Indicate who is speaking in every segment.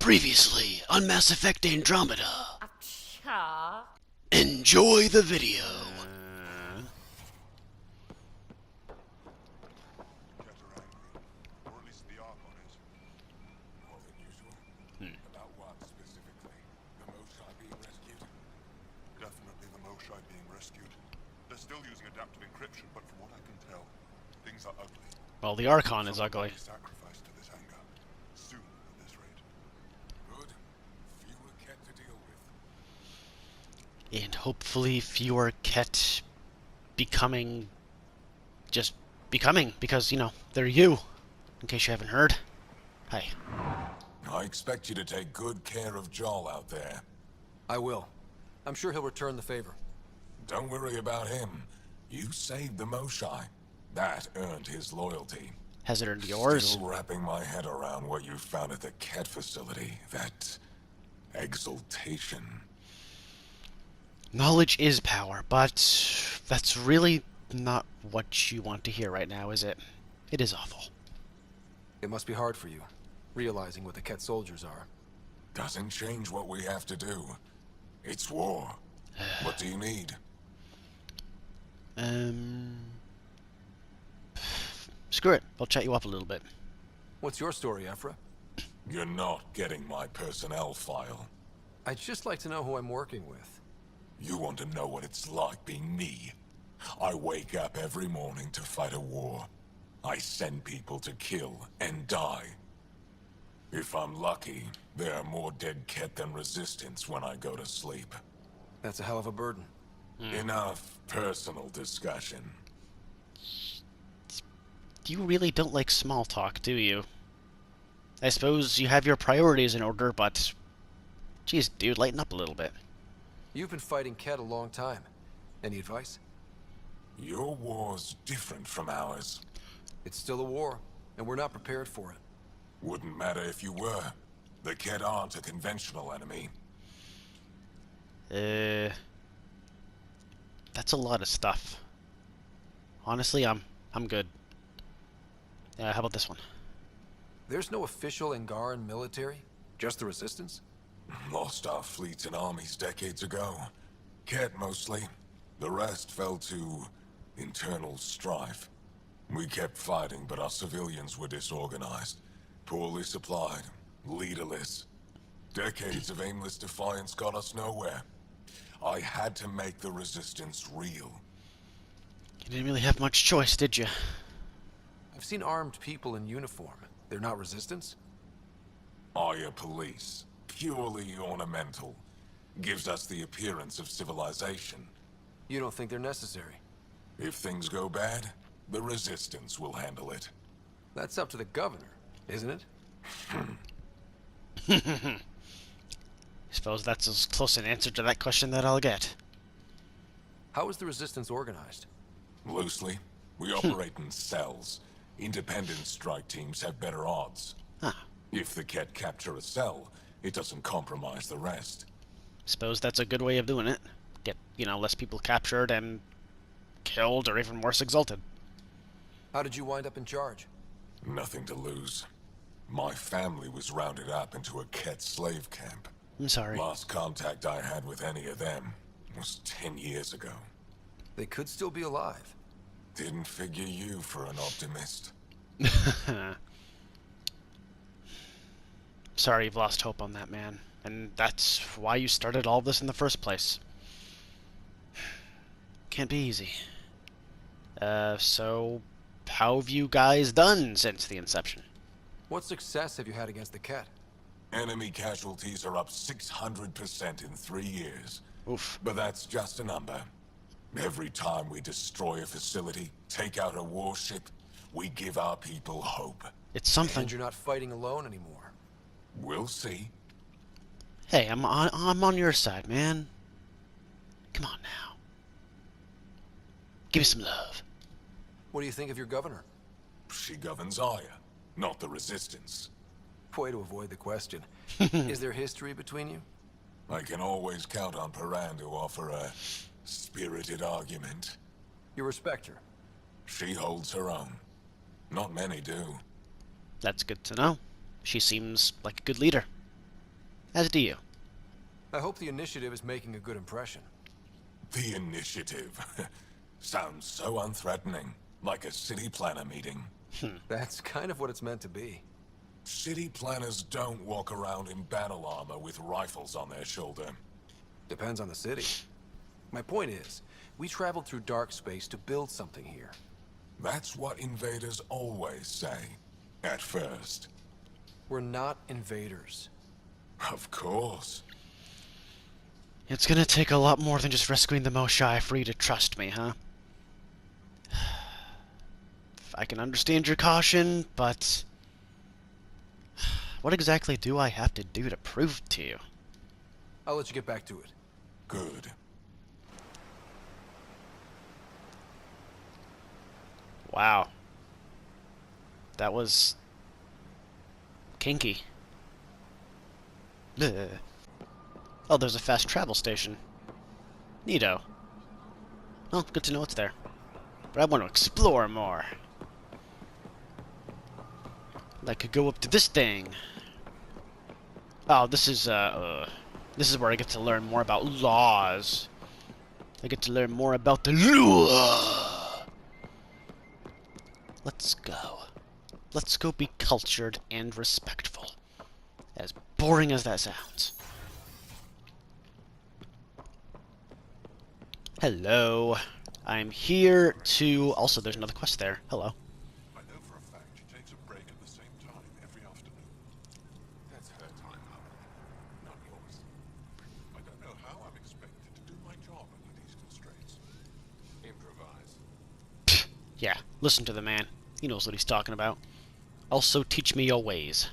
Speaker 1: Previously on Mass Effect Andromeda.
Speaker 2: Acha.
Speaker 1: Enjoy the video.
Speaker 3: Or at least the Archon is. More than usual. About what specifically? The Moshae being rescued? Definitely the Moshae being rescued. They're still using adaptive encryption, but from what I can tell, things are ugly.
Speaker 1: Well, the Archon is ugly.
Speaker 3: Sacrificed to this anger. Soon at this rate. Good. Fewer Ket to deal with.
Speaker 1: And hopefully fewer Ket becoming... just becoming, because, you know, they're you. In case you haven't heard. Hi.
Speaker 3: I expect you to take good care of Joel out there.
Speaker 4: I will. I'm sure he'll return the favor.
Speaker 3: Don't worry about him. You saved the Moshae. That earned his loyalty.
Speaker 1: Has it earned yours?
Speaker 3: Still wrapping my head around what you found at the Ket facility. That exaltation.
Speaker 1: Knowledge is power, but that's really not what you want to hear right now, is it? It is awful.
Speaker 4: It must be hard for you, realizing what the Ket soldiers are.
Speaker 3: Doesn't change what we have to do. It's war. What do you need?
Speaker 1: Screw it. I'll chat you up a little bit.
Speaker 4: What's your story, Ephra?
Speaker 3: You're not getting my personnel file.
Speaker 4: I'd just like to know who I'm working with.
Speaker 3: You want to know what it's like being me? I wake up every morning to fight a war. I send people to kill and die. If I'm lucky, there are more dead Ket than resistance when I go to sleep.
Speaker 4: That's a hell of a burden.
Speaker 3: Enough personal discussion.
Speaker 1: You really don't like small talk, do you? I suppose you have your priorities in order, but... Jeez, dude, lighten up a little bit.
Speaker 4: You've been fighting Ket a long time. Any advice?
Speaker 3: Your war's different from ours.
Speaker 4: It's still a war, and we're not prepared for it.
Speaker 3: Wouldn't matter if you were. The Ket aren't a conventional enemy.
Speaker 1: That's a lot of stuff. Honestly, I'm good. How about this one?
Speaker 4: There's no official Angaran military? Just the Resistance?
Speaker 3: Lost our fleets and armies decades ago. Ket mostly. The rest fell to internal strife. We kept fighting, but our civilians were disorganized, poorly supplied, leaderless. Decades of aimless defiance got us nowhere. I had to make the Resistance real.
Speaker 1: You didn't really have much choice, did you?
Speaker 4: I've seen armed people in uniform. They're not Resistance?
Speaker 3: Our police, purely ornamental, gives us the appearance of civilization.
Speaker 4: You don't think they're necessary?
Speaker 3: If things go bad, the Resistance will handle it.
Speaker 4: That's up to the governor, isn't it?
Speaker 1: Suppose that's as close an answer to that question that I'll get.
Speaker 4: How is the Resistance organized?
Speaker 3: Loosely, we operate in cells. Independent strike teams have better odds.
Speaker 1: Huh.
Speaker 3: If the Ket capture a cell, it doesn't compromise the rest.
Speaker 1: Suppose that's a good way of doing it. Get, you know, less people captured and killed or even worse, exalted.
Speaker 4: How did you wind up in charge?
Speaker 3: Nothing to lose. My family was rounded up into a Ket slave camp.
Speaker 1: I'm sorry.
Speaker 3: Last contact I had with any of them was 10 years ago.
Speaker 4: They could still be alive.
Speaker 3: Didn't figure you for an optimist.
Speaker 1: Sorry you've lost hope on that, man. And that's why you started all this in the first place. Can't be easy. So how have you guys done since the inception?
Speaker 4: What success have you had against the Ket?
Speaker 3: Enemy casualties are up 600% in 3 years.
Speaker 1: Oof.
Speaker 3: But that's just a number. Every time we destroy a facility, take out a warship, we give our people hope.
Speaker 1: It's something.
Speaker 4: And you're not fighting alone anymore.
Speaker 3: We'll see.
Speaker 1: Hey, I'm on your side, man. Come on now. Give me some love.
Speaker 4: What do you think of your governor?
Speaker 3: She governs Aya, not the Resistance.
Speaker 4: Way to avoid the question. Is there history between you?
Speaker 3: I can always count on Paran to offer a spirited argument.
Speaker 4: You respect her?
Speaker 3: She holds her own. Not many do.
Speaker 1: That's good to know. She seems like a good leader. As do you.
Speaker 4: I hope the initiative is making a good impression.
Speaker 3: The initiative. Sounds so unthreatening. Like a city planner meeting.
Speaker 4: That's kind of what it's meant to be.
Speaker 3: City planners don't walk around in battle armor with rifles on their shoulder.
Speaker 4: Depends on the city. My point is, we traveled through dark space to build something here.
Speaker 3: That's what invaders always say. At first.
Speaker 4: We're not invaders.
Speaker 3: Of course.
Speaker 1: It's gonna take a lot more than just rescuing the Moshai for you to trust me, huh? I can understand your caution, but what exactly do I have to do to prove to you?
Speaker 4: I'll let you get back to it.
Speaker 3: Good.
Speaker 1: Wow. That was kinky. Bleh. Oh, there's a fast travel station. Neato. Well, good to know it's there. But I want to explore more. I could go up to this thing. Oh, this is where I get to learn more about laws. I get to learn more about the law. Let's go. Let's go be cultured and respectful. As boring as that sounds. Hello. I'm here to... Also, there's another quest there. Hello.
Speaker 2: I know for a fact she takes a break at the same time every afternoon. That's her time, not yours. I don't know how I'm expected to do my job under these constraints. Improvise.
Speaker 1: Yeah, listen to the man. He knows what he's talking about. Also, teach me your ways.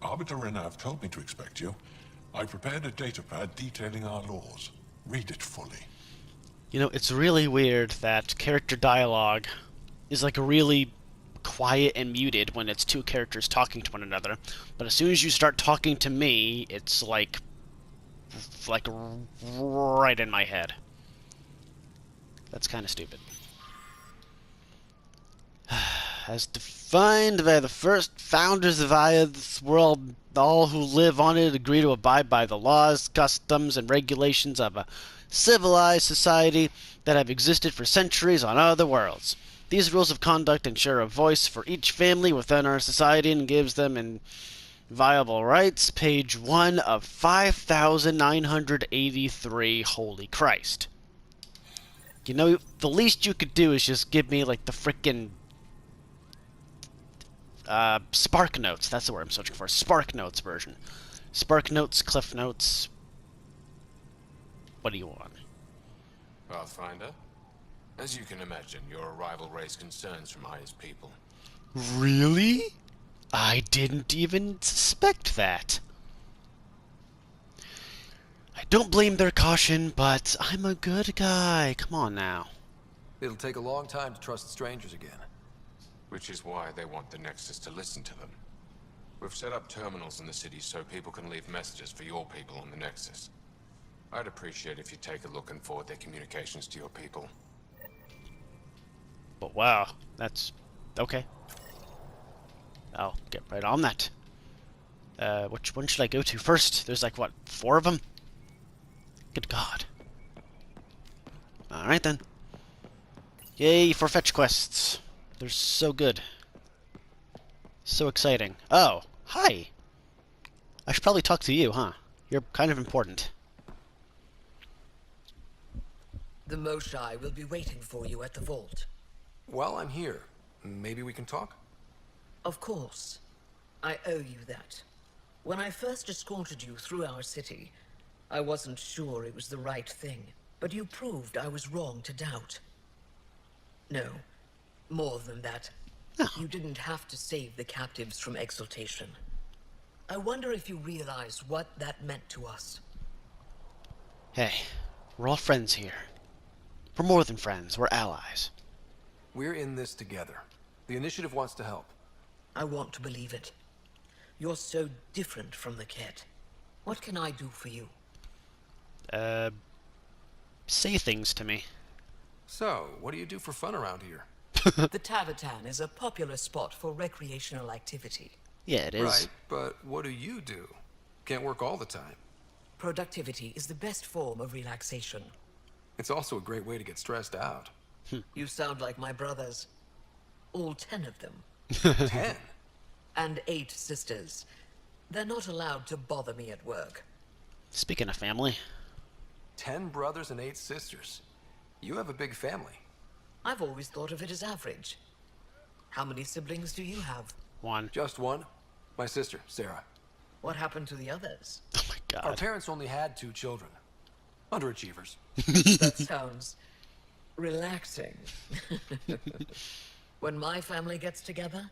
Speaker 2: Arbiter Renav told me to expect you. I prepared a datapad detailing our laws. Read it fully.
Speaker 1: You know, it's really weird that character dialogue is like really quiet and muted when it's two characters talking to one another. But as soon as you start talking to me, it's like right in my head. That's kind of stupid. As defined by the first founders of this world, all who live on it agree to abide by the laws, customs, and regulations of a civilized society that have existed for centuries on other worlds. These rules of conduct ensure a voice for each family within our society and gives them inviolable rights. Page 1 of 5,983. Holy Christ. You know, the least you could do is just give me, like, the frickin' Spark Notes. That's the word I'm searching for. Spark Notes version. Spark Notes, Cliff Notes. What do you want?
Speaker 5: Pathfinder? As you can imagine, your arrival raised concerns from Aya's people.
Speaker 1: Really? I didn't even suspect that. I don't blame their caution, but I'm a good guy. Come on now.
Speaker 4: It'll take a long time to trust strangers again.
Speaker 5: Which is why they want the Nexus to listen to them. We've set up terminals in the city so people can leave messages for your people on the Nexus. I'd appreciate if you take a look and forward their communications to your people.
Speaker 1: But wow, that's... okay. I'll get right on that. Which one should I go to first? There's like, what, 4 of them? Good God. Alright then. Yay for fetch quests. They're so good. So exciting. Oh, hi! I should probably talk to you, huh? You're kind of important.
Speaker 6: The Moshai will be waiting for you at the vault.
Speaker 4: While I'm here, maybe we can talk?
Speaker 6: Of course. I owe you that. When I first escorted you through our city, I wasn't sure it was the right thing, but you proved I was wrong to doubt. No, more than that.
Speaker 1: Oh.
Speaker 6: You didn't have to save the captives from exaltation. I wonder if you realize what that meant to us.
Speaker 1: Hey, we're all friends here. We're more than friends, we're allies.
Speaker 4: We're in this together. The initiative wants to help.
Speaker 6: I want to believe it. You're so different from the Ket. What can I do for you?
Speaker 1: Say things to me.
Speaker 4: So, what do you do for fun around here?
Speaker 6: The Tavatan is a popular spot for recreational activity.
Speaker 1: Yeah, it is.
Speaker 4: Right, but what do you do? Can't work all the time.
Speaker 6: Productivity is the best form of relaxation.
Speaker 4: It's also a great way to get stressed out.
Speaker 6: You sound like my brothers. All 10 of them.
Speaker 4: 10?
Speaker 6: And 8 sisters. They're not allowed to bother me at work.
Speaker 1: Speaking of family,
Speaker 4: 10 brothers and 8 sisters. You have a big family.
Speaker 6: I've always thought of it as average. How many siblings do you have?
Speaker 1: one.
Speaker 4: Just one? My sister, Sarah.
Speaker 6: What happened to the others?
Speaker 1: Oh my
Speaker 4: Our
Speaker 1: god.
Speaker 4: parents only had 2 children. Underachievers.
Speaker 6: That sounds relaxing. When my family gets together,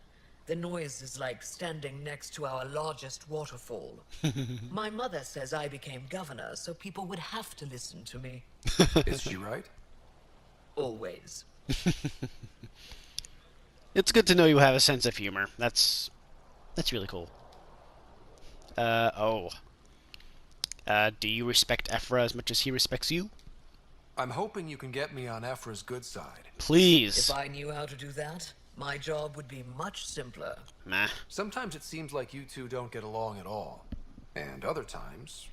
Speaker 6: the noise is like standing next to our largest waterfall. My mother says I became governor, so people would have to listen to me.
Speaker 4: Is she right?
Speaker 6: Always.
Speaker 1: It's good to know you have a sense of humor. That's really cool. Do you respect Ephra as much as he respects you?
Speaker 4: I'm hoping you can get me on Ephra's good side.
Speaker 1: Please.
Speaker 6: If I knew how to do that, my job would be much simpler.
Speaker 1: Meh.
Speaker 4: Sometimes it seems like you two don't get along at all. And other times...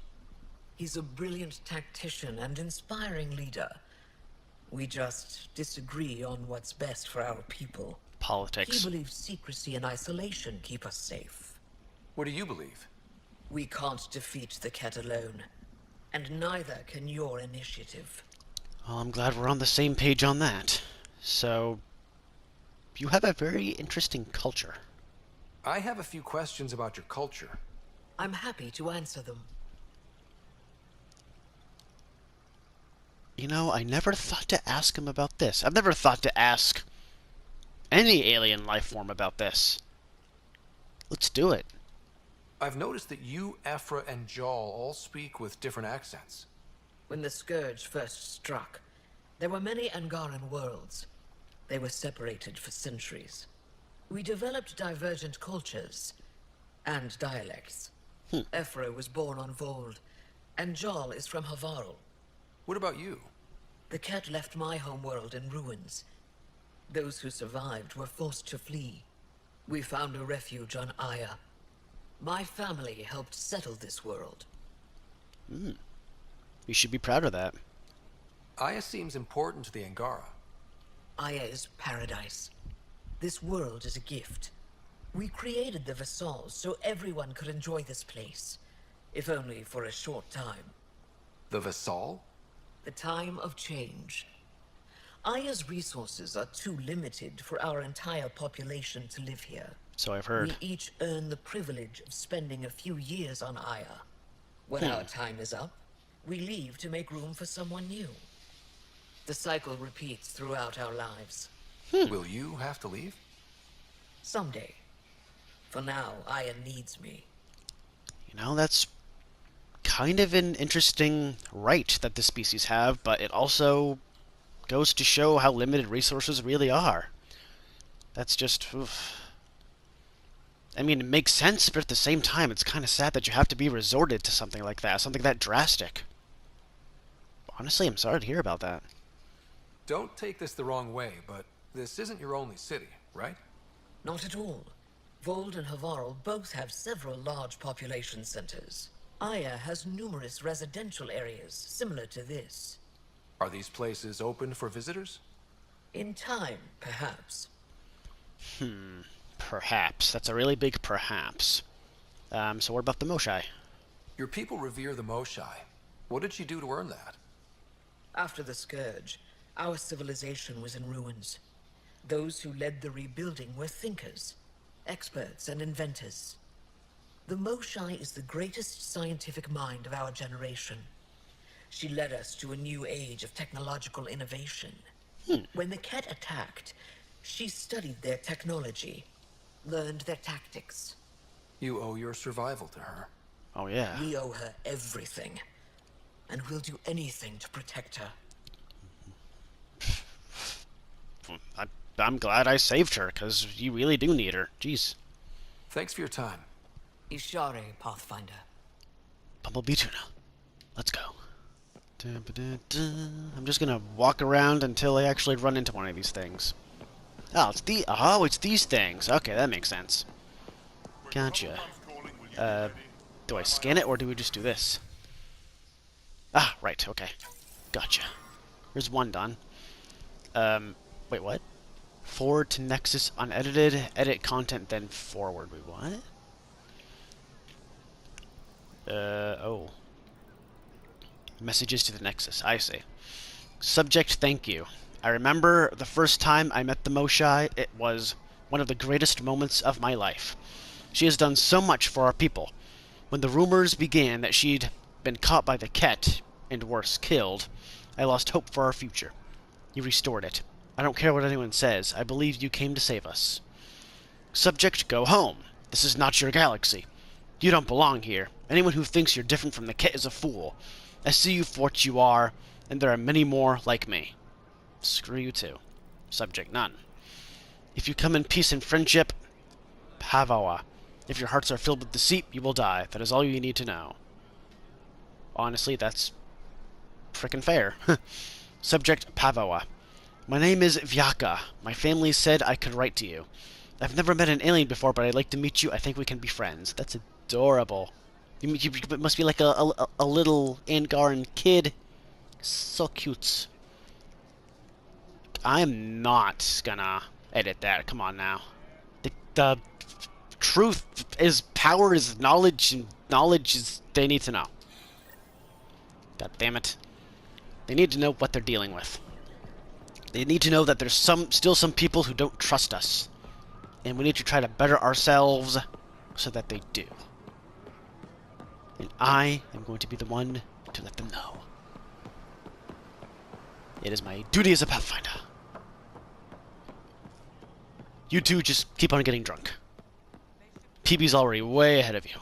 Speaker 6: He's a brilliant tactician and inspiring leader. We just disagree on what's best for our people.
Speaker 1: Politics.
Speaker 6: He believes secrecy and isolation keep us safe.
Speaker 4: What do you believe?
Speaker 6: We can't defeat the Ket alone. And neither can your initiative.
Speaker 1: Well, I'm glad we're on the same page on that. So, you have a very interesting culture.
Speaker 4: I have a few questions about your culture.
Speaker 6: I'm happy to answer them.
Speaker 1: You know, I never thought to ask him about this. I've never thought to ask any alien life form about this. Let's do it.
Speaker 4: I've noticed that you, Ephra, and Jal all speak with different accents.
Speaker 6: When the Scourge first struck, there were many Angaran worlds. They were separated for centuries. We developed divergent cultures and dialects. Ephra was born on Vold, and Jal is from Havarl.
Speaker 4: What about you?
Speaker 6: The Ket left my homeworld in ruins. Those who survived were forced to flee. We found a refuge on Aya. My family helped settle this world.
Speaker 1: You should be proud of that.
Speaker 4: Aya seems important to the Angara.
Speaker 6: Aya is paradise. This world is a gift. We created the Vassals so everyone could enjoy this place, if only for a short time.
Speaker 4: The Vassal?
Speaker 6: The time of change. Aya's resources are too limited for our entire population to live here.
Speaker 1: So I've heard.
Speaker 6: We each earn the privilege of spending a few years on Aya. When our time is up, we leave to make room for someone new. The cycle repeats throughout our lives.
Speaker 4: Will you have to leave?
Speaker 6: Someday. For now, Aya needs me.
Speaker 1: You know, that's kind of an interesting right that the species have, but it also goes to show how limited resources really are. That's just... oof. I mean, it makes sense, but at the same time, it's kind of sad that you have to be resorted to something like that, something that drastic. Honestly, I'm sorry to hear about that.
Speaker 4: Don't take this the wrong way, but this isn't your only city, right?
Speaker 6: Not at all. Vold and Havarl both have several large population centers. Aya has numerous residential areas similar to this.
Speaker 4: Are these places open for visitors?
Speaker 6: In time, perhaps.
Speaker 1: Perhaps. That's a really big perhaps. So what about the Moshai?
Speaker 4: Your people revere the Moshai. What did she do to earn that?
Speaker 6: After the Scourge, our civilization was in ruins. Those who led the rebuilding were thinkers, experts, and inventors. The Moshai is the greatest scientific mind of our generation. She led us to a new age of technological innovation. When the Ket attacked, she studied their technology, learned their tactics.
Speaker 4: You owe your survival to her.
Speaker 1: Oh, yeah.
Speaker 6: We owe her everything, and we'll do anything to protect her.
Speaker 1: I'm glad I saved her, because you really do need her. Jeez.
Speaker 4: Thanks for your time.
Speaker 6: Ishare, Pathfinder.
Speaker 1: Bumblebee Tuna. Let's go. I'm just gonna walk around until I actually run into one of these things. Oh, it's these things. Okay, that makes sense. Gotcha. Do I scan it, or do we just do this? Ah, right, okay. Gotcha. Here's one done. Wait, what? Forward to Nexus unedited, edit content, then forward. Wait, what? Oh. Messages to the Nexus, I see. Subject, thank you. I remember the first time I met the Moshai, it was one of the greatest moments of my life. She has done so much for our people. When the rumors began that she'd been caught by the Ket, and worse, killed, I lost hope for our future. You restored it. I don't care what anyone says. I believe you came to save us. Subject, go home. This is not your galaxy. You don't belong here. Anyone who thinks you're different from the Ket is a fool. I see you for what you are, and there are many more like me. Screw you too. Subject, none. If you come in peace and friendship, Pavawa. If your hearts are filled with deceit, you will die. That is all you need to know. Honestly, that's frickin' fair. Subject, Pavawa. My name is Vyaka. My family said I could write to you. I've never met an alien before, but I'd like to meet you. I think we can be friends. That's adorable. You must be like a little Angaran kid. So cute. I'm not gonna edit that. Come on now. The truth is power is knowledge, and knowledge is they need to know. God damn it. They need to know what they're dealing with. They need to know that there's still some people who don't trust us. And we need to try to better ourselves so that they do. And I am going to be the one to let them know. It is my duty as a Pathfinder. You two just keep on getting drunk. Peebee's already way ahead of you.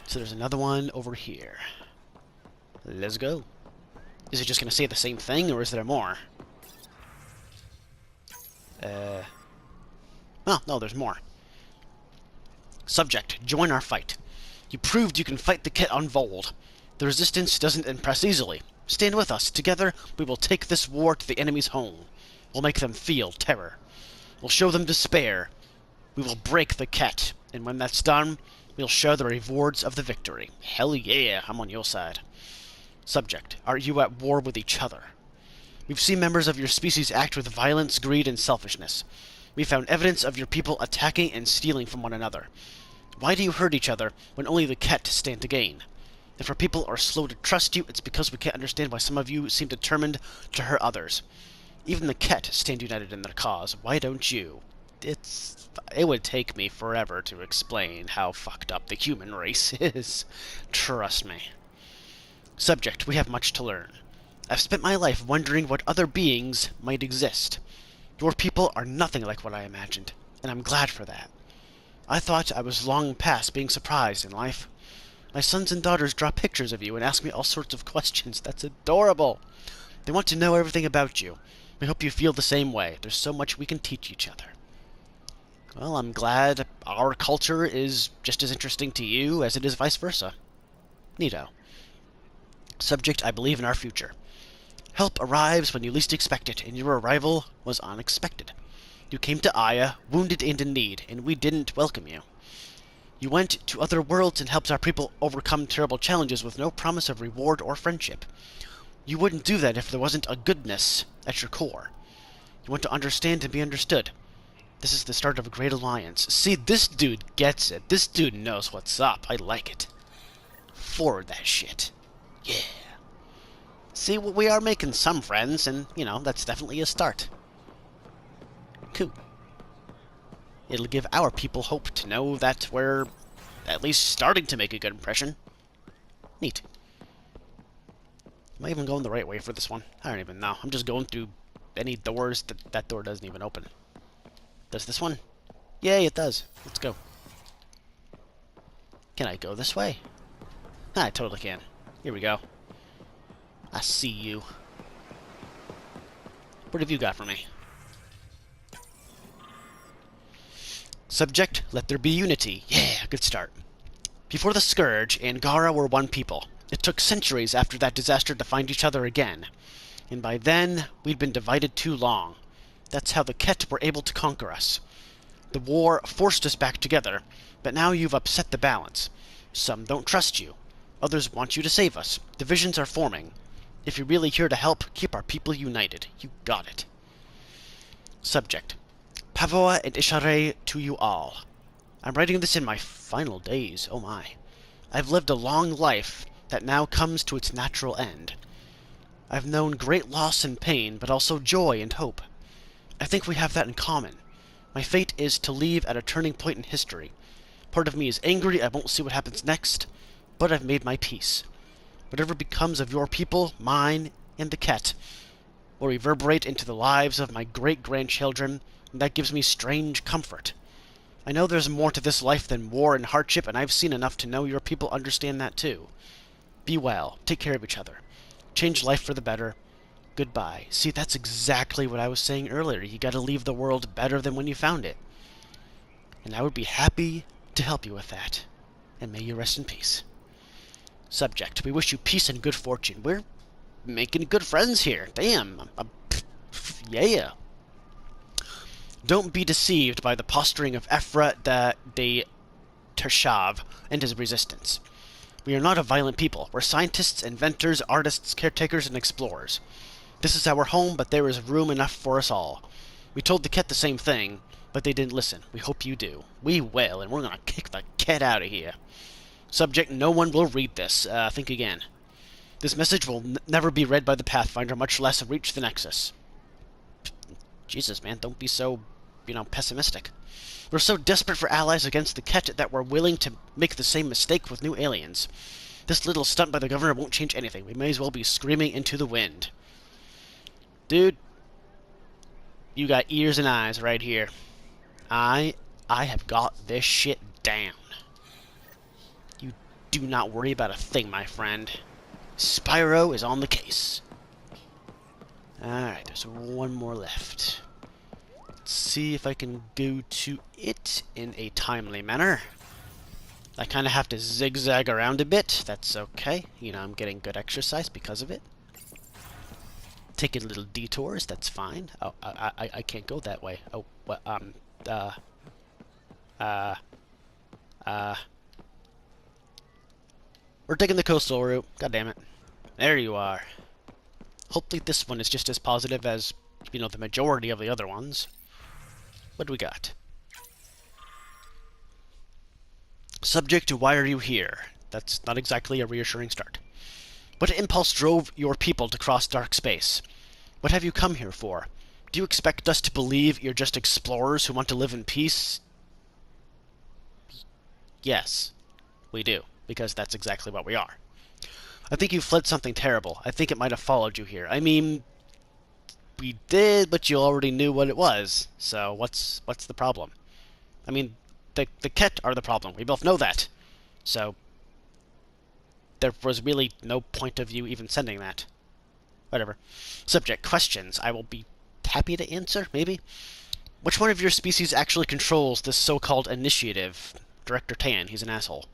Speaker 1: So there's another one over here. Let's go. Is it just going to say the same thing, or is there more? Oh, no, there's more. Subject, join our fight. You proved you can fight the Ket on Vold. The resistance doesn't impress easily. Stand with us. Together, we will take this war to the enemy's home. We'll make them feel terror. We'll show them despair. We will break the Ket, and when that's done, we'll share the rewards of the victory. Hell yeah, I'm on your side. Subject, are you at war with each other? We've seen members of your species act with violence, greed, and selfishness. We found evidence of your people attacking and stealing from one another. Why do you hurt each other when only the Ket stand to gain? If our people are slow to trust you, it's because we can't understand why some of you seem determined to hurt others. Even the Ket stand united in their cause. Why don't you? It would take me forever to explain how fucked up the human race is. Trust me. Subject, we have much to learn. I've spent my life wondering what other beings might exist. Your people are nothing like what I imagined, and I'm glad for that. I thought I was long past being surprised in life. My sons and daughters draw pictures of you and ask me all sorts of questions. That's adorable. They want to know everything about you. I hope you feel the same way. There's so much we can teach each other. Well, I'm glad our culture is just as interesting to you as it is vice versa. Neato. Subject, I believe in our future. Help arrives when you least expect it, and your arrival was unexpected. You came to Aya, wounded and in need, and we didn't welcome you. You went to other worlds and helped our people overcome terrible challenges with no promise of reward or friendship. You wouldn't do that if there wasn't a goodness at your core. You want to understand and be understood. This is the start of a great alliance. See, this dude gets it. This dude knows what's up. I like it. Forward that shit. Yeah. See, we are making some friends, and, you know, that's definitely a start. Cool. It'll give our people hope to know that we're at least starting to make a good impression. Neat. Am I even going the right way for this one? I don't even know. I'm just going through any doors that door doesn't even open. Does this one? Yay, it does. Let's go. Can I go this way? I totally can. Here we go. I see you. What have you got for me? Subject, let there be unity. Yeah, good start. Before the Scourge, Angara were one people. It took centuries after that disaster to find each other again. And by then, we'd been divided too long. That's how the Ket were able to conquer us. The war forced us back together, but now you've upset the balance. Some don't trust you. Others want you to save us. Divisions are forming. If you're really here to help, keep our people united. You got it. Subject. Pavoa and Ishare to you all. I'm writing this in my final days, oh my. I've lived a long life that now comes to its natural end. I've known great loss and pain, but also joy and hope. I think we have that in common. My fate is to leave at a turning point in history. Part of me is angry I won't see what happens next, but I've made my peace. Whatever becomes of your people, mine, and the Ket, will reverberate into the lives of my great-grandchildren, and that gives me strange comfort. I know there's more to this life than war and hardship, and I've seen enough to know your people understand that too. Be well. Take care of each other. Change life for the better. Goodbye. See, that's exactly what I was saying earlier. You gotta leave the world better than when you found it. And I would be happy to help you with that. And may you rest in peace. Subject. We wish you peace and good fortune. We're making good friends here. Damn. Yeah. Don't be deceived by the posturing of Ephra de Tershav and his resistance. We are not a violent people. We're scientists, inventors, artists, caretakers, and explorers. This is our home, but there is room enough for us all. We told the Ket the same thing, but they didn't listen. We hope you do. We will, and we're gonna kick the Ket out of here. Subject, no one will read this. Think again. This message will never be read by the Pathfinder, much less reach the Nexus. Jesus, man, don't be so, pessimistic. We're so desperate for allies against the Ket that we're willing to make the same mistake with new aliens. This little stunt by the governor won't change anything. We may as well be screaming into the wind. Dude, you got ears and eyes right here. I have got this shit down. You do not worry about a thing, my friend. Spyro is on the case. Alright, there's one more left. Let's see if I can go to it in a timely manner. I kind of have to zigzag around a bit. That's okay. I'm getting good exercise because of it. Taking little detours, that's fine. Oh, I can't go that way. Oh, what, we're taking the coastal route. God damn it. There you are. Hopefully this one is just as positive as, the majority of the other ones. What do we got? Subject to why are you here? That's not exactly a reassuring start. What impulse drove your people to cross dark space? What have you come here for? Do you expect us to believe you're just explorers who want to live in peace? Yes, we do, because that's exactly what we are. I think you fled something terrible. I think it might have followed you here. I mean, we did, but you already knew what it was. So what's the problem? I mean, the Ket are the problem. We both know that. So there was really no point of you even sending that. Whatever. Subject, questions. I will be happy to answer, maybe? Which one of your species actually controls this so-called initiative? Director Tan, he's an asshole.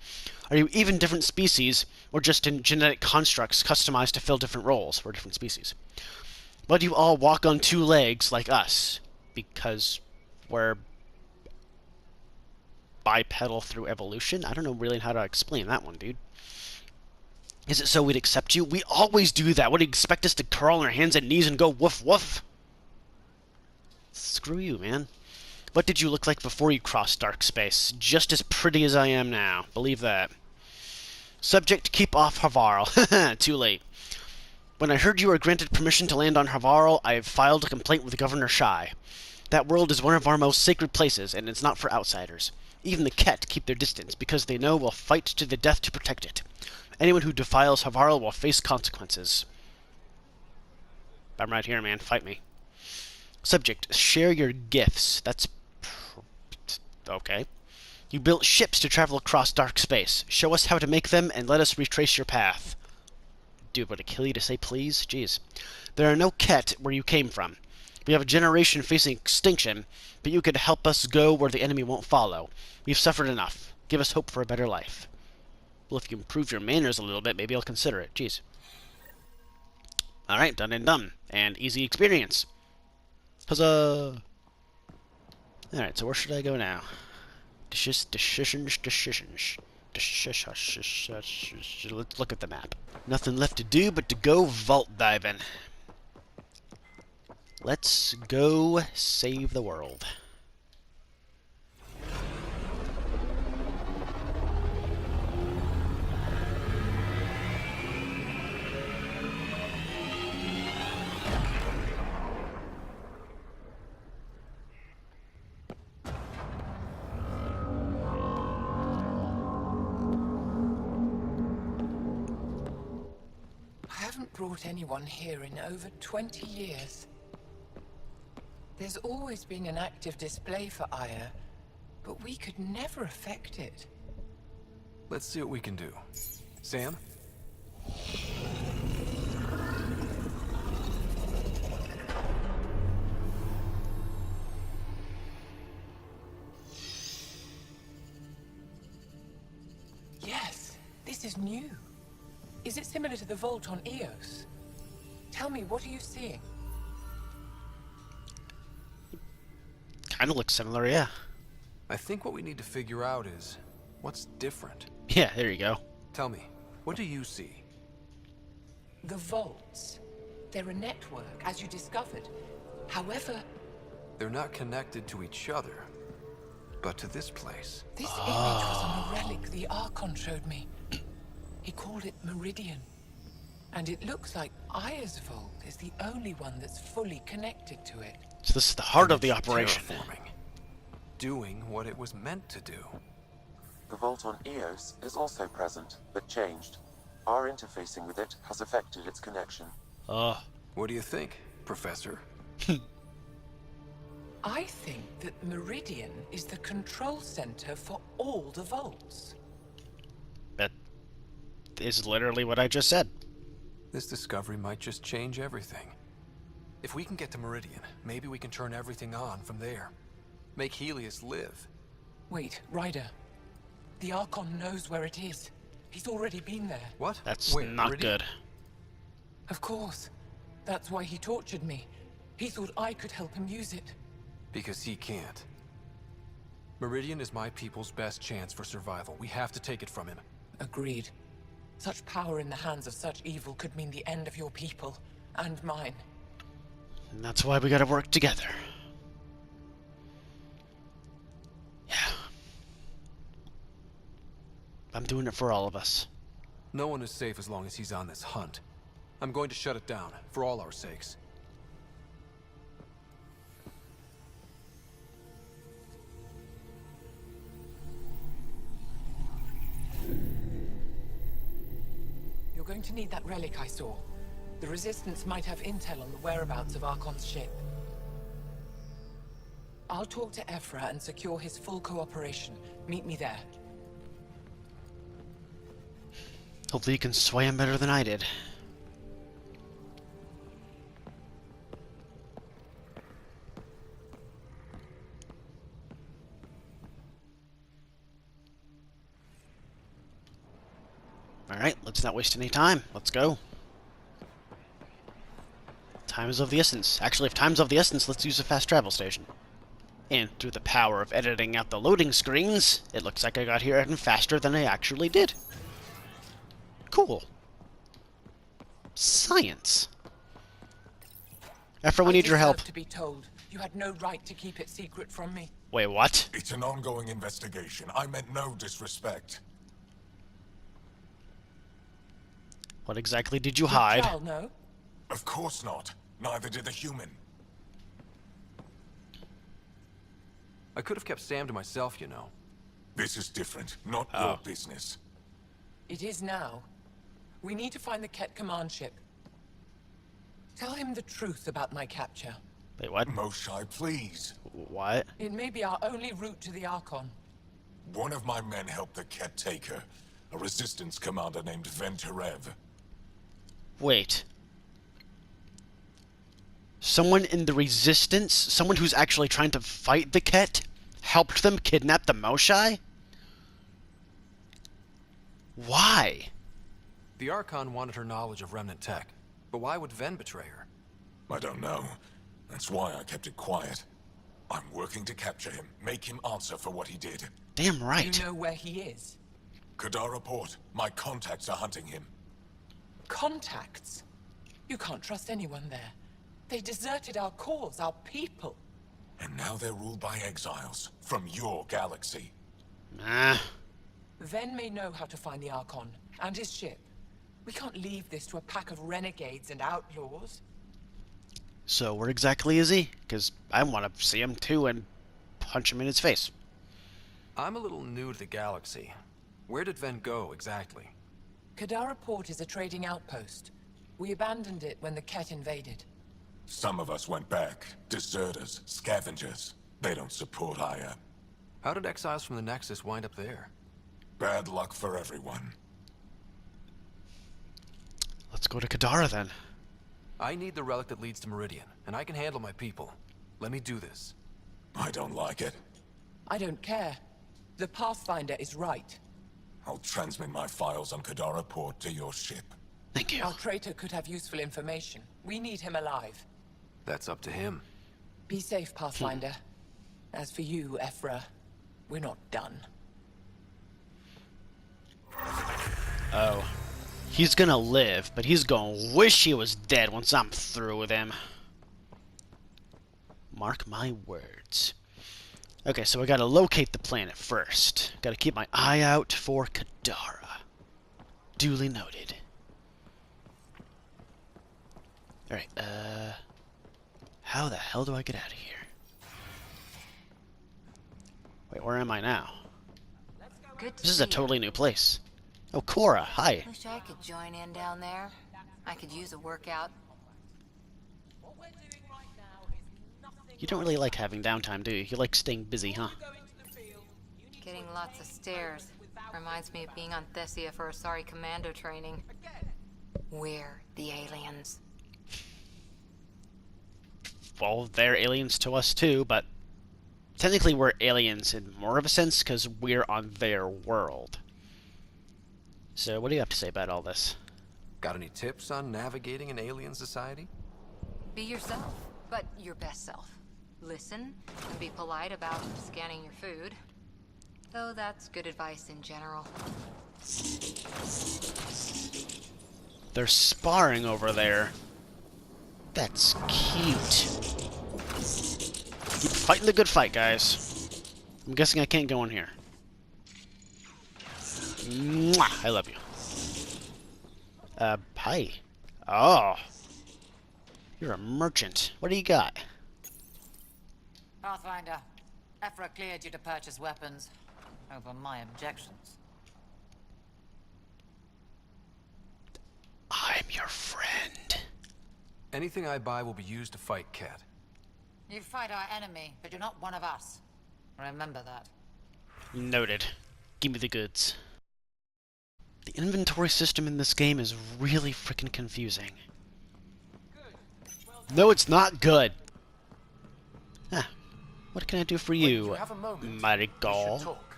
Speaker 1: Are you even different species, or just in genetic constructs customized to fill different roles for different species? Why do you all walk on two legs like us? Because we're bipedal through evolution? I don't know really how to explain that one, dude. Is it so we'd accept you? We always do that. What, do you expect us to curl on our hands and knees and go woof woof? Screw you, man. What did you look like before you crossed dark space? Just as pretty as I am now. Believe that. Subject, keep off Havarl. Too late. When I heard you were granted permission to land on Havarl, I have filed a complaint with Governor Shai. That world is one of our most sacred places, and it's not for outsiders. Even the Ket keep their distance, because they know we'll fight to the death to protect it. Anyone who defiles Havarl will face consequences. I'm right here, man. Fight me. Subject, share your gifts. That's okay. You built ships to travel across dark space. Show us how to make them, and let us retrace your path. Dude, would it kill you to say please? Jeez. There are no Ket where you came from. We have a generation facing extinction, but you could help us go where the enemy won't follow. We've suffered enough. Give us hope for a better life. Well, if you improve your manners a little bit, maybe I'll consider it. Jeez. Alright, done and done. And easy experience. Huzzah! Alright, so where should I go now? Decisions. Let's look at the map. Nothing left to do but to go vault diving. Let's go save the world.
Speaker 7: I haven't brought anyone here in over 20 years. There's always been an active display for Aya, but we could never affect it.
Speaker 4: Let's see what we can do. Sam?
Speaker 7: Yes, this is new. Is it similar to the vault on Eos? Tell me, what are you seeing?
Speaker 1: Kinda looks similar, yeah.
Speaker 4: I think what we need to figure out is what's different.
Speaker 1: Yeah, there you go.
Speaker 4: Tell me, what do you see?
Speaker 7: The vaults. They're a network, as you discovered. However,
Speaker 4: They're not connected to each other, but to this place.
Speaker 7: this image was on a relic the Archon showed me. He called it Meridian. And it looks like Aya's vault is the only one that's fully connected to it.
Speaker 1: So this is the heart
Speaker 4: And
Speaker 1: of the
Speaker 4: it's
Speaker 1: operation.
Speaker 4: terraforming, doing what it was meant to do.
Speaker 8: The vault on Eos is also present, but changed. Our interfacing with it has affected its connection.
Speaker 4: What do you think, Professor?
Speaker 7: I think that Meridian is the control center for all the vaults.
Speaker 1: That is literally what I just said.
Speaker 4: This discovery might just change everything. If we can get to Meridian, maybe we can turn everything on from there. Make Helios live.
Speaker 7: Wait, Ryder. The Archon knows where it is. He's already been there.
Speaker 4: What?
Speaker 1: That's
Speaker 4: Where,
Speaker 1: not
Speaker 4: Meridian?
Speaker 1: good.
Speaker 7: Of course. That's why he tortured me. He thought I could help him use it.
Speaker 4: Because he can't. Meridian is my people's best chance for survival. We have to take it from him.
Speaker 7: Agreed. Such power in the hands of such evil could mean the end of your people, and mine.
Speaker 1: And that's why we gotta work together. Yeah. I'm doing it for all of us.
Speaker 4: No one is safe as long as he's on this hunt. I'm going to shut it down, for all our sakes.
Speaker 7: You're going to need that relic I saw. The Resistance might have intel on the whereabouts of Archon's ship. I'll talk to Ephra and secure his full cooperation. Meet me there.
Speaker 1: Hopefully you can sway him better than I did. Alright, let's not waste any time. Let's go. Time is of the essence. Actually, if time's of the essence, let's use a fast travel station. And through the power of editing out the loading screens, it looks like I got here even faster than I actually did. Cool. Science. Ephra, we need your help.
Speaker 7: To be told, you had no right to keep it secret from me.
Speaker 1: Wait, what?
Speaker 3: It's an ongoing investigation. I meant no disrespect.
Speaker 1: What exactly did you
Speaker 7: Did
Speaker 1: hide?
Speaker 7: Jarl know?
Speaker 3: Of course not. Neither did the human.
Speaker 4: I could have kept Sam to myself, you know.
Speaker 3: This is different. Not your business.
Speaker 7: It is now. We need to find the Ket command ship. Tell him the truth about my capture.
Speaker 1: Wait, what?
Speaker 3: Moshai, please.
Speaker 1: What?
Speaker 7: It may be our only route to the Archon.
Speaker 3: One of my men helped the Ket take her. A resistance commander named Venterev.
Speaker 1: Wait. Someone in the Resistance, someone who's actually trying to fight the Ket, helped them kidnap the Moshai? Why?
Speaker 4: The Archon wanted her knowledge of remnant tech, but why would Ven betray her?
Speaker 3: I don't know. That's why I kept it quiet. I'm working to capture him, make him answer for what he did.
Speaker 1: Damn right.
Speaker 7: You know where he is?
Speaker 3: Kadara Port, my contacts are hunting him.
Speaker 7: Contacts? You can't trust anyone there. They deserted our cause, our people.
Speaker 3: And now they're ruled by exiles from your galaxy.
Speaker 1: Ah.
Speaker 7: Ven may know how to find the Archon and his ship. We can't leave this to a pack of renegades and outlaws.
Speaker 1: So where exactly is he? Because I want to see him too and punch him in his face.
Speaker 4: I'm a little new to the galaxy. Where did Ven go, exactly?
Speaker 7: Kadara Port is a trading outpost. We abandoned it when the Ket invaded.
Speaker 3: Some of us went back. Deserters, scavengers. They don't support Aya.
Speaker 4: How did exiles from the Nexus wind up there?
Speaker 3: Bad luck for everyone.
Speaker 1: Let's go to Kadara then.
Speaker 4: I need the relic that leads to Meridian, and I can handle my people. Let me do this.
Speaker 3: I don't like it.
Speaker 7: I don't care. The Pathfinder is right.
Speaker 3: I'll transmit my files on Kadara Port to your ship.
Speaker 1: Thank you.
Speaker 7: Our traitor could have useful information. We need him alive.
Speaker 4: That's up to him.
Speaker 7: Be safe, Pathfinder. As for you, Ephra, we're not done.
Speaker 1: Oh. He's gonna live, but he's gonna wish he was dead once I'm through with him. Mark my words. Okay, so I gotta locate the planet first. Gotta keep my eye out for Kadara. Duly noted. Alright, how the hell do I get out of here? Wait, where am I now?
Speaker 9: Good to
Speaker 1: This is
Speaker 9: see
Speaker 1: a
Speaker 9: you.
Speaker 1: totally new place. Oh, Cora, hi.
Speaker 9: Wish I could join in down there. I could use a workout.
Speaker 1: You don't really like having downtime, do you? You like staying busy, huh?
Speaker 9: Getting lots of stairs. Reminds me of being on Thessia for Asari commando training. We're the aliens.
Speaker 1: Well, they're aliens to us too, but technically we're aliens in more of a sense because we're on their world. So what do you have to say about all this?
Speaker 4: Got any tips on navigating an alien society?
Speaker 9: Be yourself, but your best self. Listen, and be polite about scanning your food. Though that's good advice in general.
Speaker 1: They're sparring over there. That's cute. Keep fighting the good fight, guys. I'm guessing I can't go in here. Mwah! I love you. Hi. Oh. You're a merchant. What do you got?
Speaker 10: Pathfinder, Ephra cleared you to purchase weapons over my objections.
Speaker 1: I'm your friend.
Speaker 4: Anything I buy will be used to fight Ket.
Speaker 10: You fight our enemy, but you're not one of us. Remember that.
Speaker 1: Noted. Give me the goods. The inventory system in this game is really freaking confusing. No, it's not good. Ah, what can I do for you,
Speaker 4: have a moment,
Speaker 1: Marigal?
Speaker 4: we should talk.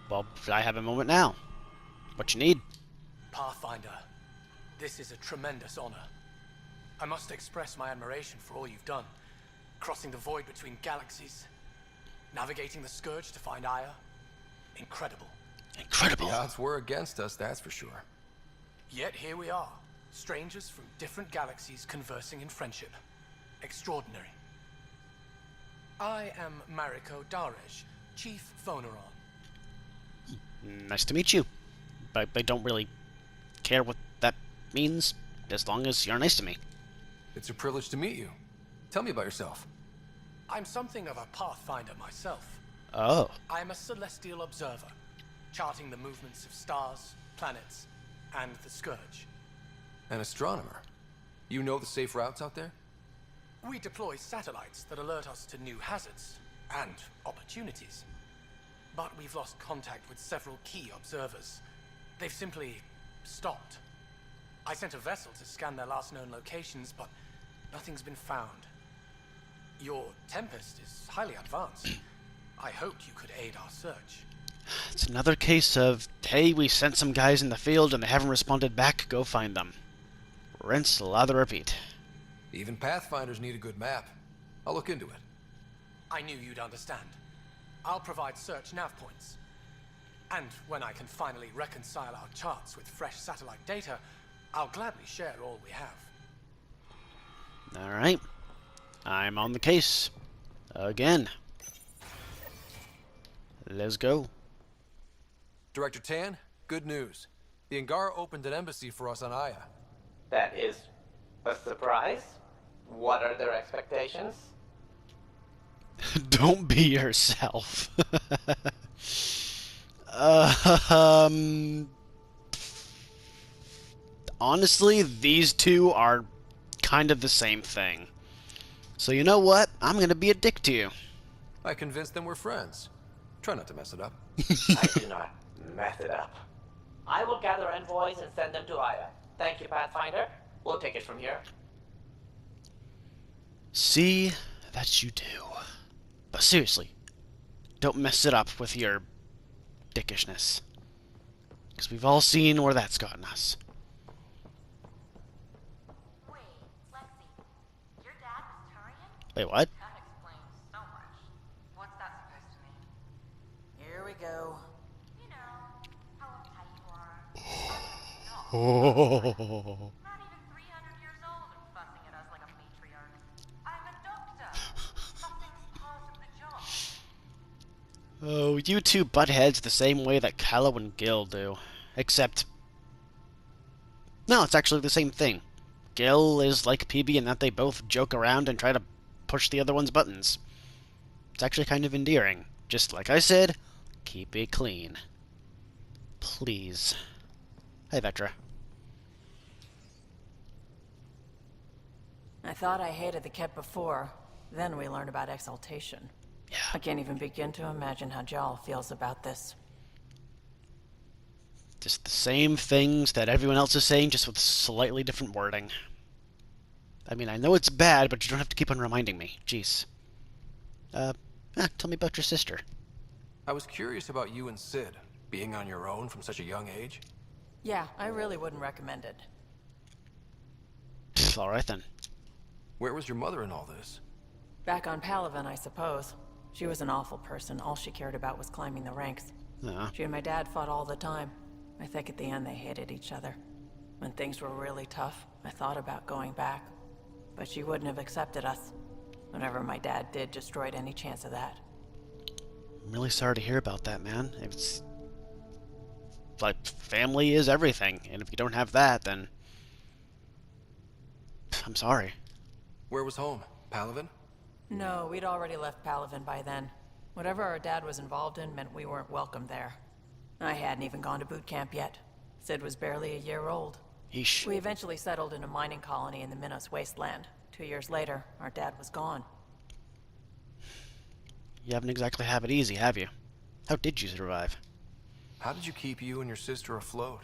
Speaker 1: Well, I have a moment now. What you need?
Speaker 11: Pathfinder, this is a tremendous honor. I must express my admiration for all you've done. Crossing the void between galaxies, navigating the Scourge to find Aya. Incredible.
Speaker 1: Incredible.
Speaker 4: The odds were against us, that's for sure.
Speaker 11: Yet here we are, strangers from different galaxies conversing in friendship. Extraordinary. I am Mariko Darej, Chief Voneron.
Speaker 1: Nice to meet you. But I don't really care what that means, as long as you're nice to me.
Speaker 4: It's a privilege to meet you. Tell me about yourself.
Speaker 11: I'm something of a pathfinder myself.
Speaker 1: Oh.
Speaker 11: I am a celestial observer, charting the movements of stars, planets, and the Scourge.
Speaker 4: An astronomer. You know the safe routes out there?
Speaker 11: We deploy satellites that alert us to new hazards and opportunities. But we've lost contact with several key observers. They've simply stopped. I sent a vessel to scan their last known locations, but nothing's been found. Your Tempest is highly advanced. I hoped you could aid our search.
Speaker 1: It's another case of, hey, we sent some guys in the field and they haven't responded back, go find them. Rinse, lather, repeat.
Speaker 4: Even Pathfinders need a good map. I'll look into it.
Speaker 11: I knew you'd understand. I'll provide search nav points. And when I can finally reconcile our charts with fresh satellite data, I'll gladly share all we have.
Speaker 1: Alright. I'm on the case. Again. Let's go.
Speaker 4: Director Tan, good news. The Angara opened an embassy for us on Aya.
Speaker 12: That is a surprise. What are their expectations?
Speaker 1: Don't be yourself. um... Honestly, these two are kind of the same thing. So you know what? I'm gonna be a dick to you.
Speaker 4: I convinced them we're friends. Try not to mess it up.
Speaker 12: I do not mess it up. I will gather envoys and send them to Aya. Thank you, Pathfinder. We'll take it from here.
Speaker 1: See, that you do. But seriously, don't mess it up with your dickishness. Because we've all seen where that's gotten us.
Speaker 9: Wait, Lexi, your dad was Turian?
Speaker 1: Wait, what?
Speaker 9: That explains so much. What's that supposed to mean?
Speaker 10: Here we go.
Speaker 9: You know, how uptight you are. No,
Speaker 1: Oh.
Speaker 9: not even 300 years old and fussing at us like a matriarch. I'm a doctor. Fussing's part of the job.
Speaker 1: Oh, you two butt heads the same way that Callow and Gil do. Except... no, it's actually the same thing. Gil is like Peebee in that they both joke around and try to push the other one's buttons. It's actually kind of endearing. Just like I said, keep it clean. Please. Hey, Vetra.
Speaker 10: I thought I hated the Ket before. Then we learned about exaltation.
Speaker 1: Yeah.
Speaker 10: I can't even begin to imagine how Jal feels about this.
Speaker 1: Just the same things that everyone else is saying, just with slightly different wording. I mean, I know it's bad, but you don't have to keep on reminding me. Jeez. Tell me about your sister.
Speaker 4: I was curious about you and Sid, being on your own from such a young age.
Speaker 10: Yeah, I really wouldn't recommend it.
Speaker 1: Alright then.
Speaker 4: Where was your mother in all this?
Speaker 10: Back on Palaven, I suppose. She was an awful person. All she cared about was climbing the ranks. She and my dad fought all the time. I think at the end they hated each other. When things were really tough, I thought about going back. But she wouldn't have accepted us. Whatever my dad did destroyed any chance of that.
Speaker 1: I'm really sorry to hear about that, man. It's... like, family is everything. And if you don't have that, then... I'm sorry.
Speaker 4: Where was home? Palaven?
Speaker 10: No, we'd already left Palaven by then. Whatever our dad was involved in meant we weren't welcome there. I hadn't even gone to boot camp yet. Sid was barely a year old.
Speaker 1: Yeesh.
Speaker 10: We eventually settled in a mining colony in the Minos wasteland. 2 years later, our dad was gone.
Speaker 1: You haven't exactly have it easy, have you? How did you survive?
Speaker 4: How did you keep you and your sister afloat?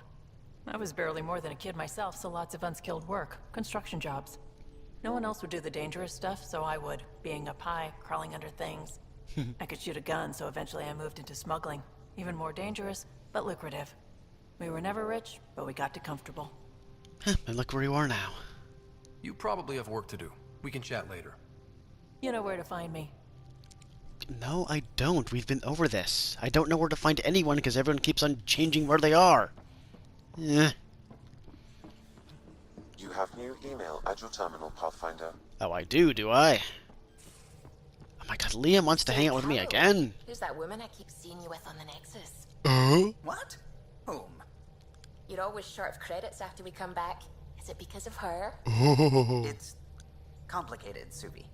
Speaker 10: I was barely more than a kid myself, so lots of unskilled work. Construction jobs. No one else would do the dangerous stuff, so I would. Being up high, crawling under things. I could shoot a gun, so eventually I moved into smuggling. Even more dangerous, but lucrative. We were never rich, but we got to comfortable.
Speaker 1: And look where you are now.
Speaker 4: You probably have work to do. We can chat later.
Speaker 10: You know where to find me.
Speaker 1: No, I don't. We've been over this. I don't know where to find anyone because everyone keeps on changing where they are. Eh.
Speaker 8: You have new email at your terminal, Pathfinder.
Speaker 1: Oh, I do I? Oh my god, Liam wants to hang out with me again.
Speaker 9: Who's that woman I keep seeing you with on the Nexus?
Speaker 13: What? Whom?
Speaker 9: You're always short of credits after we come back. Is it because of her?
Speaker 13: It's complicated, Subi.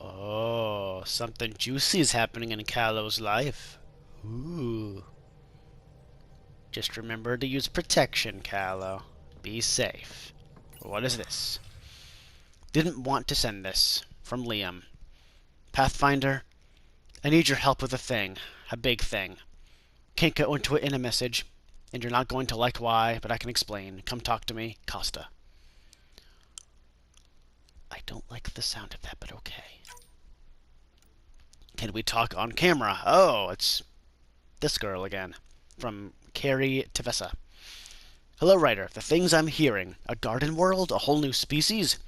Speaker 1: Oh, something juicy is happening in Callow's life. Ooh. Just remember to use protection, Callow. Be safe. What is this? Didn't want to send this. From Liam. Pathfinder, I need your help with a thing. A big thing. Can't go into it in a message, and you're not going to like why, but I can explain. Come talk to me, Costa. I don't like the sound of that, but okay. Can we talk on camera? Oh, it's this girl again. From Carrie Tavessa. Hello, writer. The things I'm hearing. A garden world? A whole new species?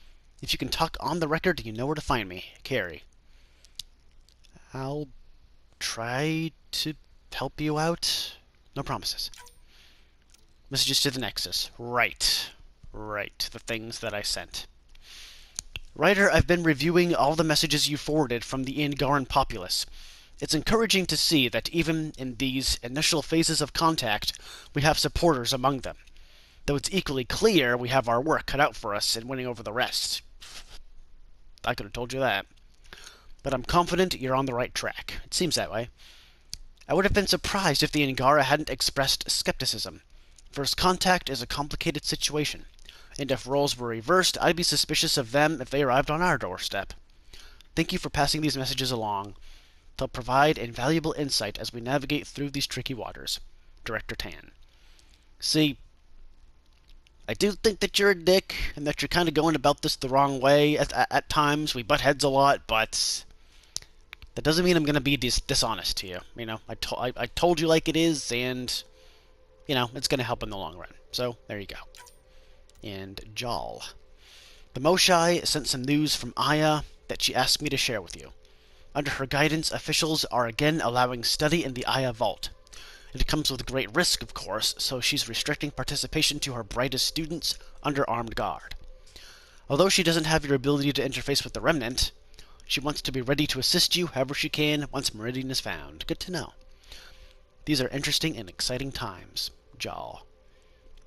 Speaker 1: If you can talk on the record, you know where to find me. Carrie. I'll try to help you out. No promises. Messages to the Nexus. Right. Right. The things that I sent. Writer, I've been reviewing all the messages you forwarded from the Angaran populace. It's encouraging to see that even in these initial phases of contact, we have supporters among them. Though it's equally clear we have our work cut out for us in winning over the rest. I could have told you that. But I'm confident you're on the right track. It seems that way. I would have been surprised if the Angara hadn't expressed skepticism. First contact is a complicated situation, and if roles were reversed, I'd be suspicious of them if they arrived on our doorstep. Thank you for passing these messages along. They'll provide invaluable insight as we navigate through these tricky waters. Director Tan. See, I do think that you're a dick, and that you're kind of going about this the wrong way. At times, we butt heads a lot, but that doesn't mean I'm going to be dishonest to you. You know, I told you like it is, and, you know, it's going to help in the long run. So, there you go. And Jal. The Moshai sent some news from Aya that she asked me to share with you. Under her guidance, officials are again allowing study in the Aya Vault. It comes with great risk, of course, so she's restricting participation to her brightest students under armed guard. Although she doesn't have your ability to interface with the Remnant, she wants to be ready to assist you however she can once Meridian is found. Good to know. These are interesting and exciting times. Jal.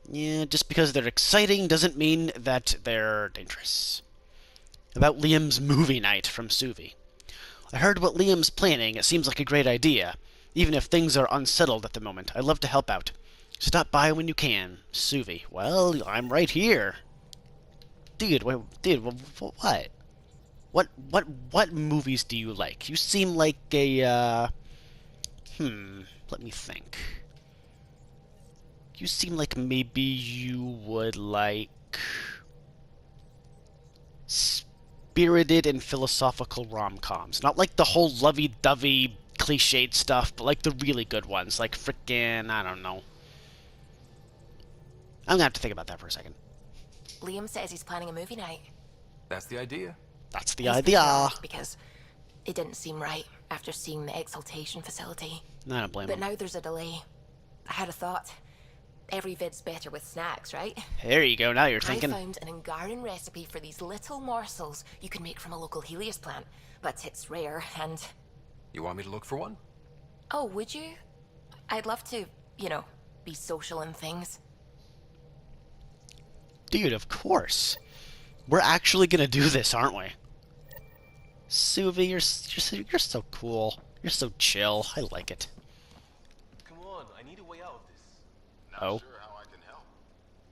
Speaker 1: Yeah, just because they're exciting doesn't mean that they're dangerous. About Liam's movie night from Suvi. I heard what Liam's planning. It seems like a great idea. Even if things are unsettled at the moment, I'd love to help out. Stop by when you can. Suvi. Well, I'm right here. Dude, what? What movies do you like? You seem like a, let me think. You seem like maybe you would like spirited and philosophical rom-coms. Not like the whole lovey-dovey cliched stuff, but like the really good ones, like frickin', I don't know. I'm gonna have to think about that for a second.
Speaker 14: Liam says he's planning a movie night.
Speaker 4: That's the idea.
Speaker 1: That's the idea.
Speaker 14: Because it didn't seem right after seeing the exaltation facility.
Speaker 1: I don't blame him.
Speaker 14: But now there's a delay. I had a thought. Every vid's better with snacks, right?
Speaker 1: There you go, now you're thinking.
Speaker 14: I found an Angaran recipe for these little morsels you can make from a local Helios plant, but it's rare and...
Speaker 4: You want me to look for one?
Speaker 14: Oh, would you? I'd love to, you know, be social and things.
Speaker 1: Dude, of course. We're actually gonna do this, aren't we? Suvi, you're so cool. You're so chill. I like it.
Speaker 15: Come on, I need a way out of this.
Speaker 1: Oh.
Speaker 15: Sure how I can help.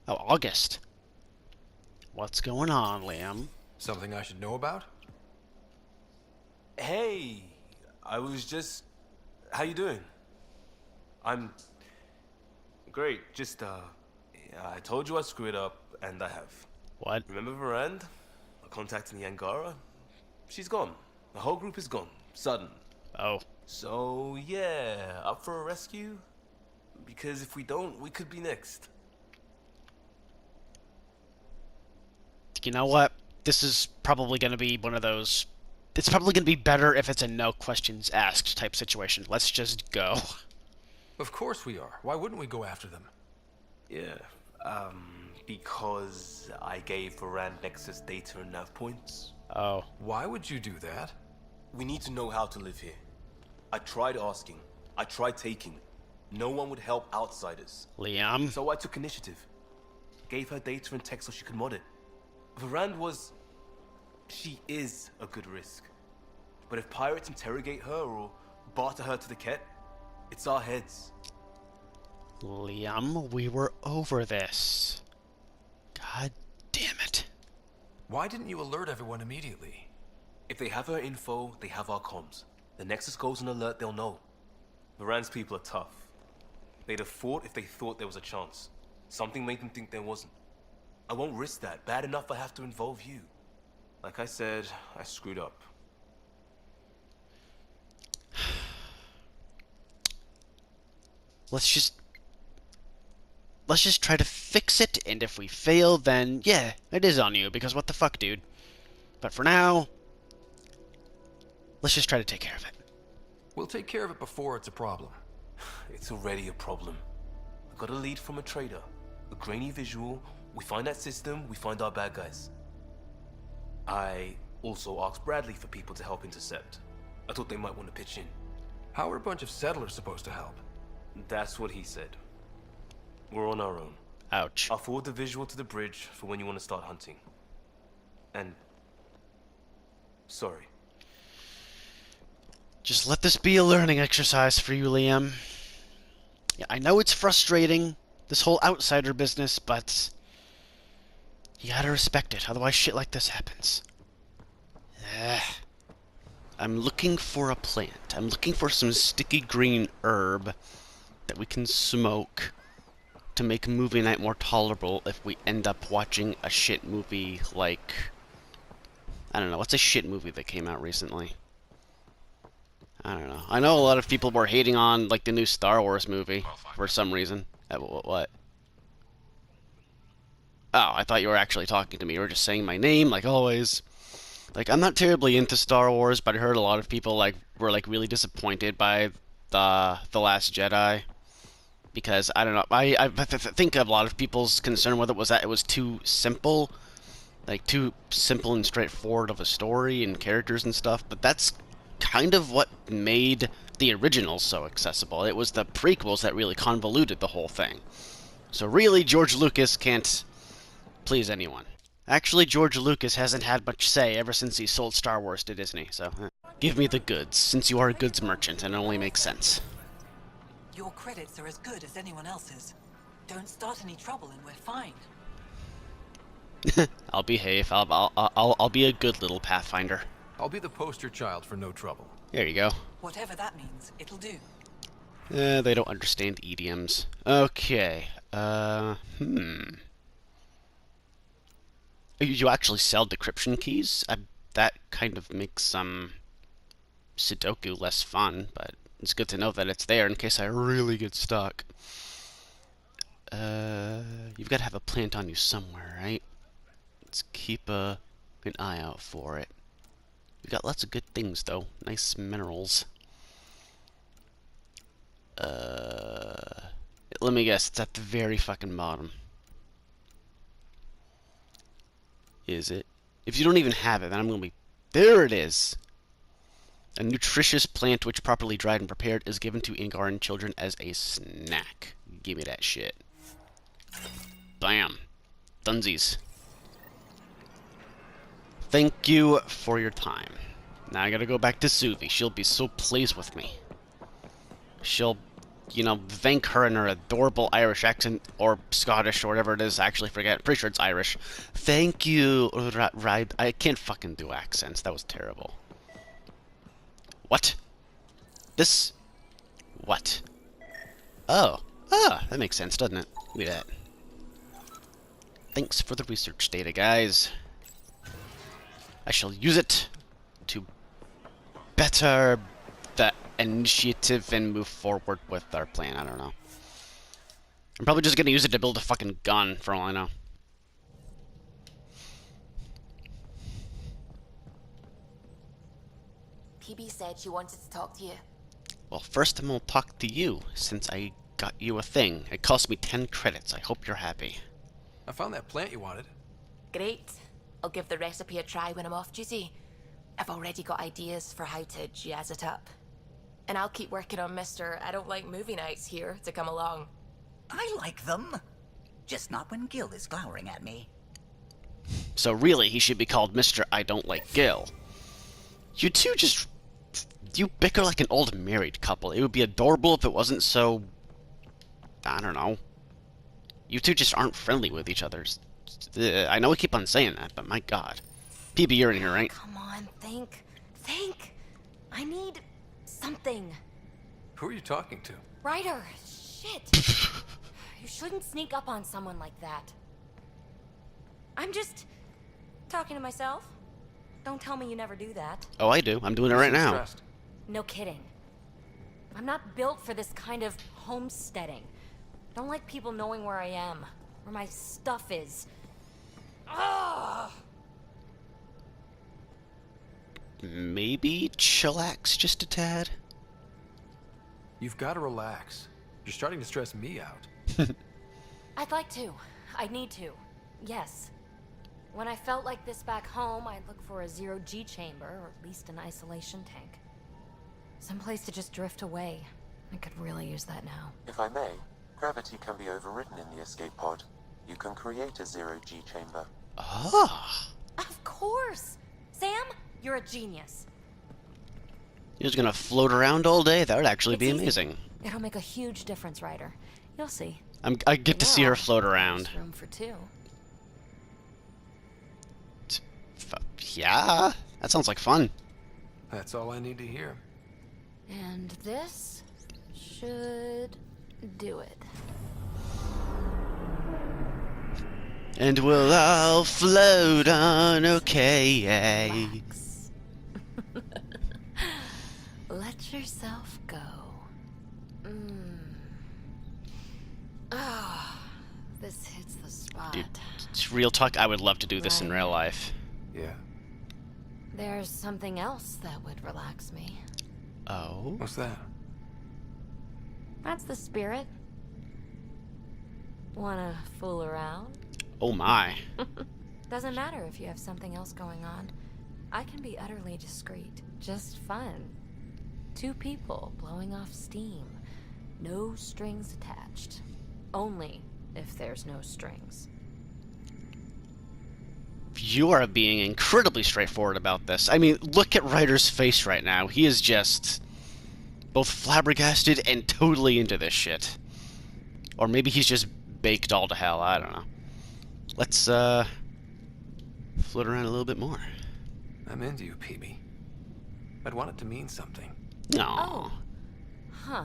Speaker 1: Oh, August. What's going on, Liam?
Speaker 4: Something I should know about?
Speaker 15: Hey, I was just... How you doing? I'm... Great, just, I told you I screwed up, and I have.
Speaker 1: What?
Speaker 15: Remember Varand? I contacted the Angara? She's gone. The whole group is gone. Sudden.
Speaker 1: Oh.
Speaker 15: So, yeah, up for a rescue? Because if we don't, we could be next.
Speaker 1: You know what? This is probably going to be one of those... It's probably going to be better if it's a no questions asked type situation. Let's just go.
Speaker 4: Of course we are. Why wouldn't we go after them?
Speaker 15: Yeah, because I gave Varand Nexus data and nav points.
Speaker 1: Oh.
Speaker 4: Why would you do that?
Speaker 15: We need to know how to live here. I tried asking. I tried taking. No one would help outsiders.
Speaker 1: Liam?
Speaker 15: So I took initiative. Gave her data and tech so she could mod it. Varand was... She is a good risk. But if pirates interrogate her or barter her to the Ket, it's our heads.
Speaker 1: Liam, we were over this. God damn it.
Speaker 4: Why didn't you alert everyone immediately?
Speaker 15: If they have her info, they have our comms. The Nexus goes on alert, they'll know. Varand's people are tough. They'd have fought if they thought there was a chance. Something made them think there wasn't. I won't risk that. Bad enough I have to involve you. Like I said, I screwed up.
Speaker 1: Let's just... let's just try to fix it, and if we fail, then yeah, it is on you, because what the fuck, dude. But for now, let's just try to take care of it.
Speaker 4: We'll take care of it before it's a problem.
Speaker 15: It's already a problem. I got a lead from a trader. A grainy visual. We find that system, we find our bad guys. I also asked Bradley for people to help intercept. I thought they might want to pitch in.
Speaker 4: How are a bunch of settlers supposed to help?
Speaker 15: That's what he said. We're on our own.
Speaker 1: Ouch.
Speaker 15: I'll forward the visual to the bridge for when you want to start hunting. And... sorry.
Speaker 1: Just let this be a learning exercise for you, Liam. Yeah, I know it's frustrating, this whole outsider business, but you gotta respect it, otherwise shit like this happens. I'm looking for a plant. I'm looking for some sticky green herb that we can smoke to make movie night more tolerable if we end up watching a shit movie like... I don't know, what's a shit movie that came out recently? I don't know. I know a lot of people were hating on, like, the new Star Wars movie for some reason. What? Oh, I thought you were actually talking to me. You were just saying my name, like always. Like, I'm not terribly into Star Wars, but I heard a lot of people, like, were, like, really disappointed by The Last Jedi. Because, I don't know, I think a lot of people's concern with it was that it was too simple. Like, too simple and straightforward of a story and characters and stuff, but that's kind of what made the originals so accessible. It was the prequels that really convoluted the whole thing. So really, George Lucas can't please anyone. Actually, George Lucas hasn't had much say ever since he sold Star Wars to Disney, so give me the goods, since you are a goods merchant, and it only makes sense.
Speaker 16: Your credits are as good as anyone else's. Don't start any trouble and we're fine.
Speaker 1: I'll behave. I'll be a good little Pathfinder.
Speaker 4: I'll be the poster child for no trouble.
Speaker 1: There you go.
Speaker 16: Whatever that means, it'll do.
Speaker 1: They don't understand idioms. Okay. You actually sell decryption keys? That kind of makes Sudoku less fun, but it's good to know that it's there in case I really get stuck. You've got to have a plant on you somewhere, right? Let's keep an eye out for it. We got lots of good things, though. Nice minerals. Let me guess, it's at the very fucking bottom. Is it? If you don't even have it, then I'm gonna be... There it is! A nutritious plant which properly dried and prepared is given to Ingaran children as a snack. Give me that shit. Bam. Dunsies. Thank you for your time. Now I gotta go back to Suvi. She'll be so pleased with me. She'll, you know, thank her in her adorable Irish accent, or Scottish, or whatever it is. I actually forget. Pretty sure it's Irish. Thank you, right? I can't fucking do accents. That was terrible. What? This? What? Oh. Ah, that makes sense, doesn't it? Look at that. Thanks for the research data, guys. I shall use it to better the initiative and move forward with our plan. I don't know. I'm probably just gonna use it to build a fucking gun, for all I know.
Speaker 14: Peebee said she wanted to talk to you.
Speaker 1: Well, first I'm gonna talk to you, since I got you a thing. It cost me 10 credits. I hope you're happy.
Speaker 4: I found that plant you wanted.
Speaker 14: Great. I'll give the recipe a try when I'm off duty. I've already got ideas for how to jazz it up. And I'll keep working on Mr. I don't like movie nights here to come along.
Speaker 13: I like them. Just not when Gil is glowering at me.
Speaker 1: So really, he should be called Mr. I Don't Like Gil. You two just... You bicker like an old married couple. It would be adorable if it wasn't so... I don't know. You two just aren't friendly with each other. I know we keep on saying that, but my god. Peebee, you're in here, right?
Speaker 14: Come on, think. Think! I need... something.
Speaker 4: Who are you talking to?
Speaker 14: Ryder! Shit! You shouldn't sneak up on someone like that. I'm just... talking to myself. Don't tell me you never do that.
Speaker 1: Oh, I do. I'm doing it right now.
Speaker 14: No kidding. I'm not built for this kind of homesteading.
Speaker 9: Don't like people knowing where I am, where my stuff is. Ugh!
Speaker 1: Maybe chillax just a tad?
Speaker 4: You've got to relax. You're starting to stress me out.
Speaker 9: I'd like to. I'd need to. Yes. When I felt like this back home, I'd look for a zero-G chamber, or at least an isolation tank. Someplace to just drift away. I could really use that now.
Speaker 8: If I may, gravity can be overridden in the escape pod. You can create a zero-G chamber.
Speaker 1: Ah.
Speaker 9: Of course! Sam, you're a genius.
Speaker 1: You're just gonna float around all day? That would actually be
Speaker 9: It's easy.
Speaker 1: amazing.
Speaker 9: It'll make a huge difference, Ryder. You'll see.
Speaker 1: I get to see her float around.
Speaker 9: There's room for two.
Speaker 1: Yeah, that sounds like fun.
Speaker 4: That's all I need to hear.
Speaker 9: And this should do it.
Speaker 1: And we'll all float on, okay.
Speaker 9: Relax. Let yourself go. Ah, this hits the spot.
Speaker 1: Dude, it's real talk. I would love to do this in real life.
Speaker 4: Yeah.
Speaker 9: There's something else that would relax me.
Speaker 1: Oh?
Speaker 4: What's that?
Speaker 9: That's the spirit. Wanna fool around?
Speaker 1: Oh my.
Speaker 9: Doesn't matter if you have something else going on. I can be utterly discreet. Just fun. Two people blowing off steam. No strings attached. Only if there's no strings.
Speaker 1: You are being incredibly straightforward about this. I mean, look at Ryder's face right now. He is just both flabbergasted and totally into this shit. Or maybe he's just baked all to hell. I don't know. Let's, float around a little bit more.
Speaker 4: I'm into you, Peebee. I'd want it to mean something.
Speaker 1: No.
Speaker 9: Oh. Huh.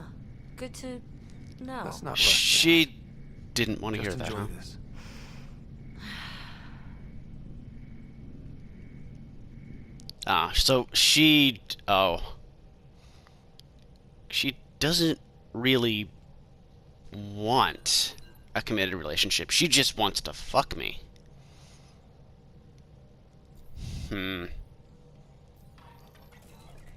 Speaker 9: Good to know.
Speaker 4: Let's not rush
Speaker 1: She didn't want to hear
Speaker 4: Just
Speaker 1: that,
Speaker 4: enjoy
Speaker 1: huh?
Speaker 4: this.
Speaker 1: Ah, so she... Oh. She doesn't really want a committed relationship. She just wants to fuck me.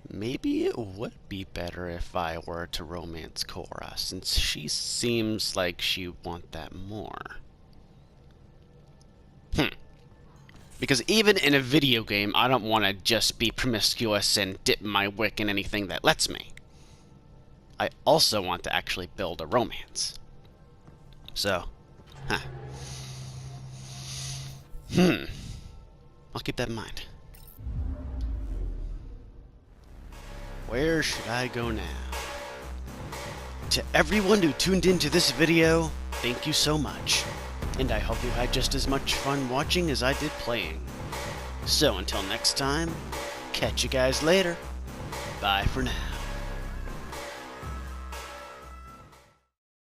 Speaker 1: Maybe it would be better if I were to romance Cora, since she seems like she'd want that more. Because even in a video game, I don't want to just be promiscuous and dip my wick in anything that lets me. I also want to actually build a romance. So, I'll keep that in mind. Where should I go now? To everyone who tuned into this video, thank you so much. And I hope you had just as much fun watching as I did playing. So until next time, catch you guys later. Bye for now.